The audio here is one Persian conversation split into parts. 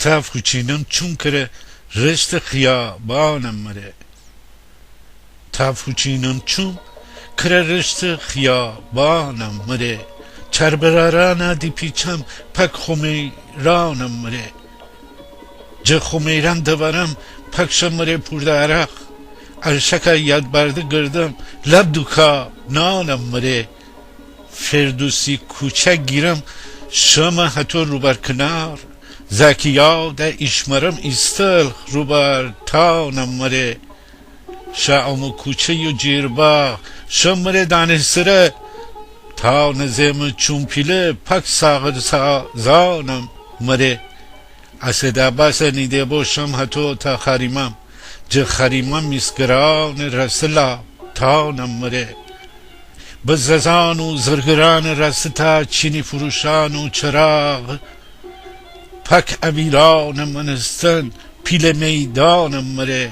تفوچینم چون کره رشت خیابانم مره تفوچینم چون کره رشت خیابانم مره چربرارانا دی پیچم پک خمیرانم مره جه خمیران دوارم پک شمره پورده عرق ارشکا یاد برده گردم لب دوکا نانم مره فردوسی کوچک گیرم شما هتو روبر کنار زکی یاد ایشمرم ایستل روبر تانم مره شعم و کوچه و جیربا شمره دانستره تا نزم چونپیله پک ساغر سازانم مره اسد عباس نیده باشم هتو تا خریمم جه خریمم میسگران رسلا تانم مره بزرزان و زرگران رستا چینی فروشان و چراغ پک امیران منستن پیل میدانم مره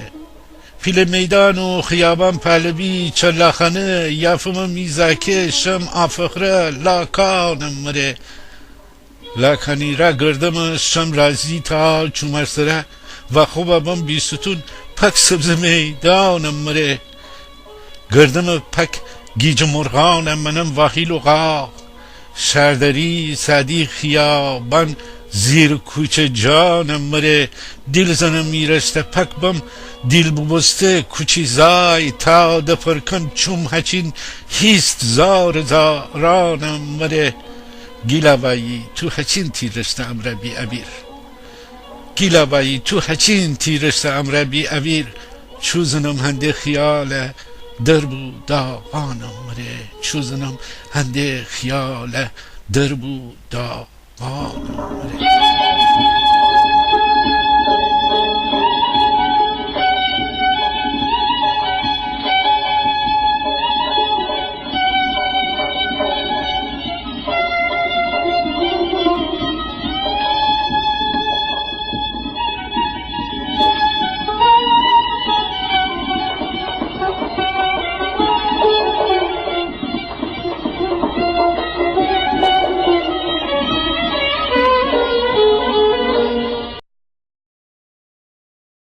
پیل میدان و خیابان پهلوی چلاخانه یافم میزاکه شم آفخره لاکانم مره لاکانی را گردم شم رازی تا چومر سره و خوبم بیستون پک سبز میدانم مره گردم پک گیج مرغانم منم واحیل و غاق شهرداری سعدی خیابان زیر کوچه جانم مره دل زنم میرسته پک بم دل ببسته کوچی زای تا دفرکن چوم هچین هیست زار زارانم مره گیلاوایی تو هچین تیرشته امره بی ابیر گیلاوایی تو هچین تیرشته امره بی ابیر چوزنم هنده خیاله دربو داغانم مره چوزنم هنده خیاله دربو داغانم مره